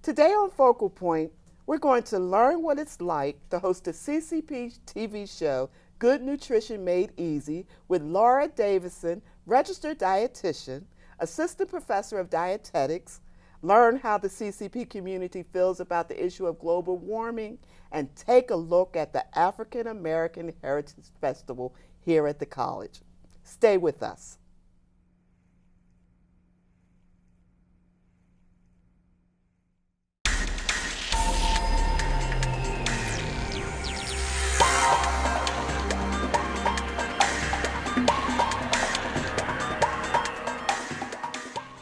Today on Focal Point, we're going to learn what it's like to host a CCP TV show, Good Nutrition Made Easy, with Laura Davidson, registered dietitian, assistant professor of dietetics, learn how the CCP community feels about the issue of global warming, and take a look at the African American Heritage Festival here at the college. Stay with us.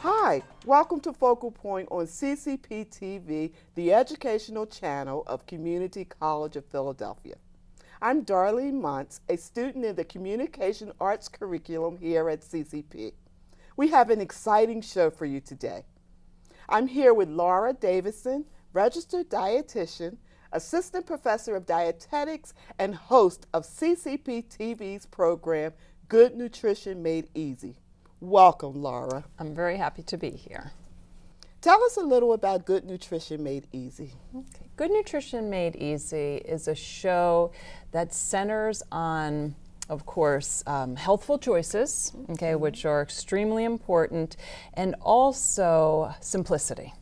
Hi, welcome to Focal Point on CCP TV, the educational channel of Community College of Philadelphia. I'm Darlene Monts, a student in the Communication Arts curriculum here at CCP. We have an exciting show for you today. I'm here with Laura Davidson, registered dietitian, assistant professor of dietetics, and host of CCP TV's program, Good Nutrition Made Easy. Welcome, Laura. I'm very happy to be here. Tell us a little about Good Nutrition Made Easy. Okay. Good Nutrition Made Easy is a show that centers on, of course, healthful choices, okay, which are extremely important, and also simplicity.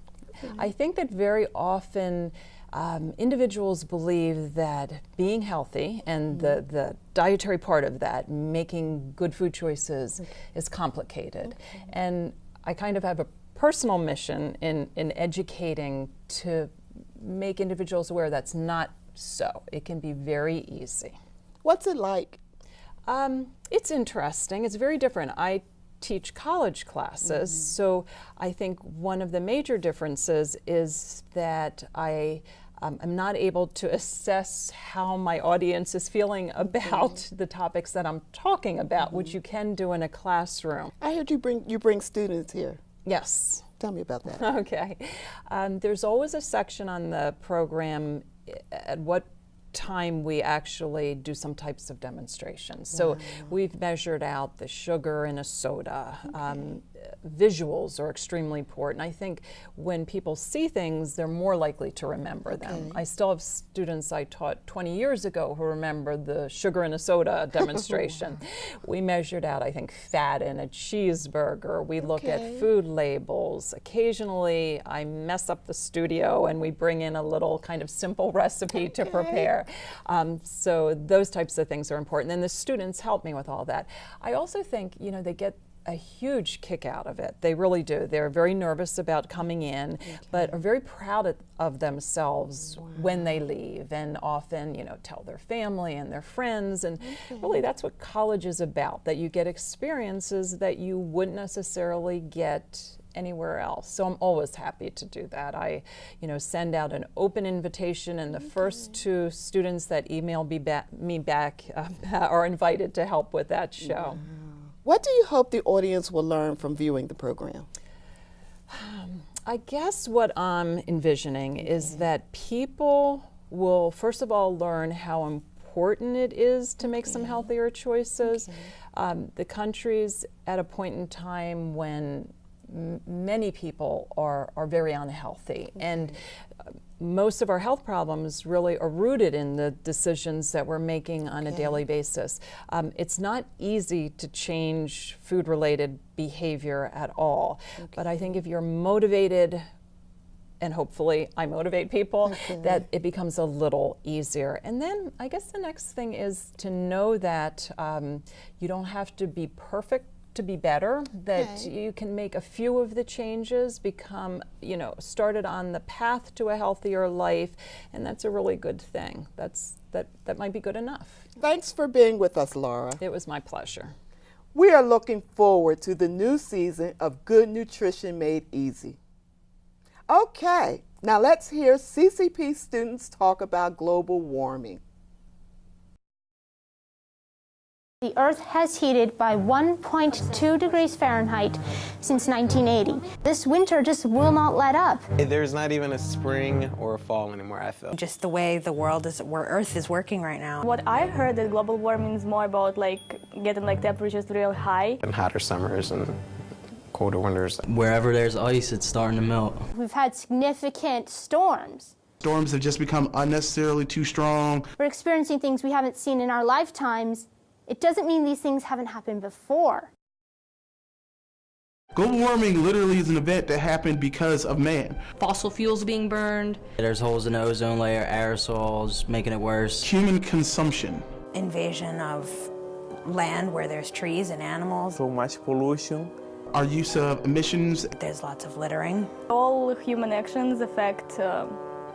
I think that very often individuals believe that being healthy and the dietary part of that, making good food choices, is complicated. And I kind of have a personal mission in educating to make individuals aware that's not so. It can be very easy. What's it like? It's interesting. It's very different. I teach college classes, so I think one of the major differences is that I'm not able to assess how my audience is feeling about the topics that I'm talking about, which you can do in a classroom. I heard you bring students here. Yes. Tell me about that. Okay. There's always a section on the program at what time we actually do some types of demonstrations. So we've measured out the sugar in a soda. Visuals are extremely important. I think when people see things, they're more likely to remember them. I still have students I taught 20 years ago who remember the sugar in a soda demonstration. We measured out, I think, fat in a cheeseburger. We look at food labels. Occasionally, I mess up the studio and we bring in a little kind of simple recipe to prepare. So those types of things are important. And the students help me with all that. I also think, they get a huge kick out of it. They really do. They're very nervous about coming in, but are very proud of themselves when they leave, and often, tell their family and their friends. And really, that's what college is about, that you get experiences that you wouldn't necessarily get anywhere else. So I'm always happy to do that. I, send out an open invitation, and the first two students that email me back are invited to help with that show. What do you hope the audience will learn from viewing the program? I guess what I'm envisioning is that people will, first of all, learn how important it is to make some healthier choices. The country's at a point in time when many people are very unhealthy, and most of our health problems really are rooted in the decisions that we're making on a daily basis. It's not easy to change food-related behavior at all, but I think if you're motivated, and hopefully I motivate people, that it becomes a little easier. And then I guess the next thing is to know that you don't have to be perfect to be better, that you can make a few of the changes, become, started on the path to a healthier life, and that's a really good thing. That might be good enough. Thanks for being with us, Laura. It was my pleasure. We are looking forward to the new season of Good Nutrition Made Easy. Okay, now let's hear CCP students talk about global warming. The Earth has heated by 1.2 degrees Fahrenheit since 1980. This winter just will not let up. There's not even a spring or a fall anymore, I feel. Just the way the world is, where Earth is working right now. What I heard that global warming is more about getting temperatures real high. And hotter summers and colder winters. Wherever there's ice, it's starting to melt. We've had significant storms. Storms have just become unnecessarily too strong. We're experiencing things we haven't seen in our lifetimes. It doesn't mean these things haven't happened before. Global warming literally is an event that happened because of man. Fossil fuels being burned. There's holes in the ozone layer, aerosols, making it worse. Human consumption. Invasion of land where there's trees and animals. So much pollution. Our use of emissions. There's lots of littering. All human actions affect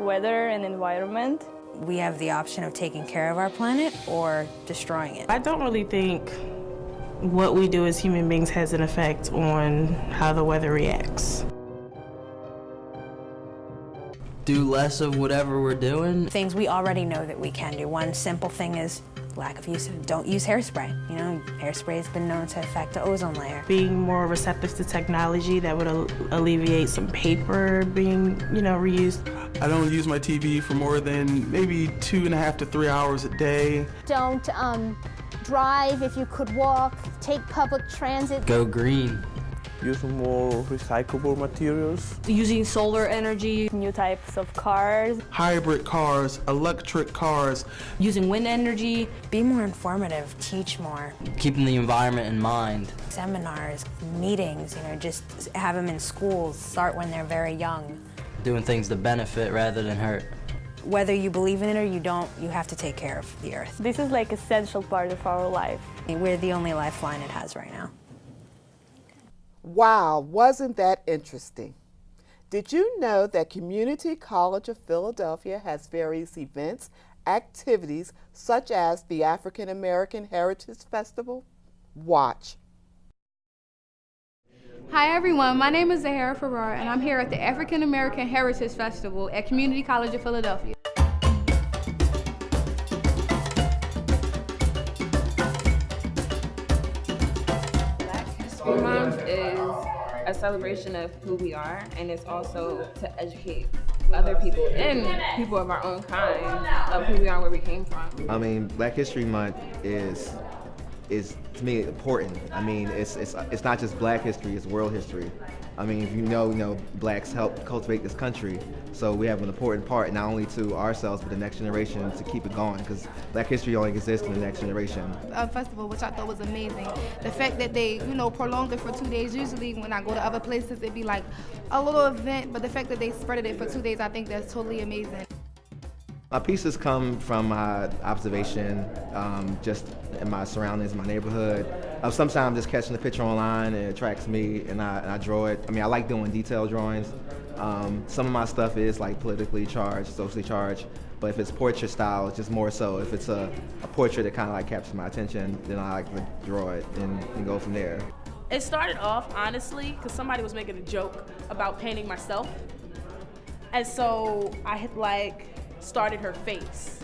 weather and environment. We have the option of taking care of our planet or destroying it. I don't really think what we do as human beings has an effect on how the weather reacts. Do less of whatever we're doing. Things we already know that we can do. One simple thing is lack of use. Don't use hairspray. You know, hairspray has been known to affect the ozone layer. Being more receptive to technology that would alleviate some paper being, reused. I don't use my TV for more than maybe 2.5 to 3 hours a day. Don't drive if you could walk. Take public transit. Go green. Use more recyclable materials. Using solar energy. New types of cars. Hybrid cars, electric cars. Using wind energy. Be more informative, teach more. Keeping the environment in mind. Seminars, meetings, just have them in schools, start when they're very young. Doing things to benefit rather than hurt. Whether you believe in it or you don't, you have to take care of the earth. This is like an essential part of our life. We're the only lifeline it has right now. Wow, wasn't that interesting? Did you know that Community College of Philadelphia has various events, activities, such as the African American Heritage Festival? Watch. Hi everyone, my name is Zahara Farrar and I'm here at the African American Heritage Festival at Community College of Philadelphia. Black History Month is a celebration of who we are, and it's also to educate other people and people of our own kind of who we are and where we came from. I mean, Black History Month is to me important. I mean, it's not just Black history; it's world history. I mean, if you know, Blacks helped cultivate this country, so we have an important part not only to ourselves but the next generation to keep it going, because Black history only exists in the next generation. A festival which I thought was amazing. The fact that they, prolonged it for 2 days. Usually when I go to other places, it'd be like a little event, but the fact that they spreaded it for 2 days, I think that's totally amazing. My pieces come from my observation, just in my surroundings, my neighborhood. Sometimes just catching the picture online and it attracts me and I draw it. I mean, I like doing detailed drawings. Some of my stuff is like politically charged, socially charged, but if it's portrait style, it's just more so. If it's a portrait that kind of like captures my attention, then I like to draw it and go from there. It started off, honestly, because somebody was making a joke about painting myself. And so I had started her face.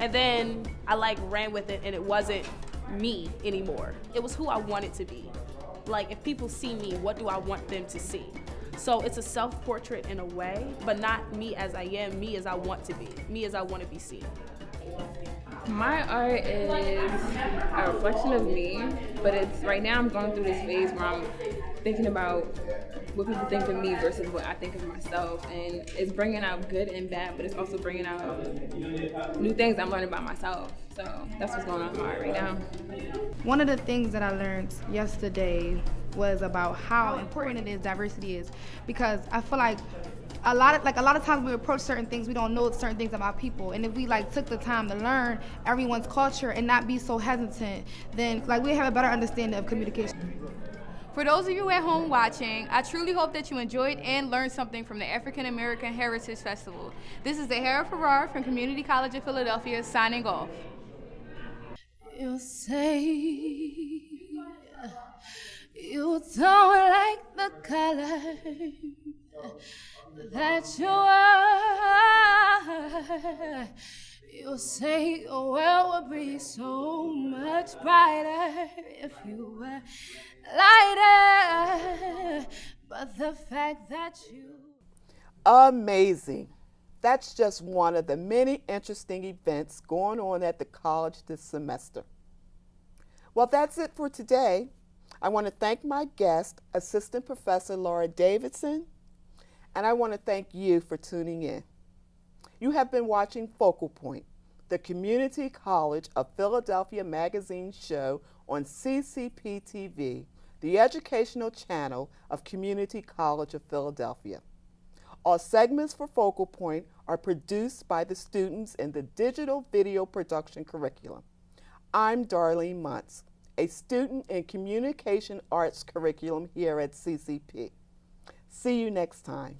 And then I ran with it and it wasn't me anymore. It was who I wanted to be. If people see me, what do I want them to see? So it's a self-portrait in a way, but not me as I am, me as I want to be, me as I want to be seen. My art is a reflection of me, but right now I'm going through this phase where I'm thinking about what people think of me versus what I think of myself, and it's bringing out good and bad, but it's also bringing out new things I'm learning about myself. So that's what's going on in my art right now. One of the things that I learned yesterday was about how important it is, diversity is, because I feel like a lot of times we approach certain things, we don't know certain things about people, and if we took the time to learn everyone's culture and not be so hesitant, then we have a better understanding of communication. For those of you at home watching, I truly hope that you enjoyed and learned something from the African American Heritage Festival. This is Zahara Farrar from Community College of Philadelphia signing off. You say you don't like the color that you are. You say your world would be so much brighter if you were lighter. But the fact that you... Amazing. That's just one of the many interesting events going on at the college this semester. Well, that's it for today. I want to thank my guest, Assistant Professor Laura Davidson, and I want to thank you for tuning in. You have been watching Focal Point, the Community College of Philadelphia magazine show on CCP TV, the educational channel of Community College of Philadelphia. All segments for Focal Point are produced by the students in the digital video production curriculum. I'm Darlene Monts, a student in Communication Arts curriculum here at CCP. See you next time.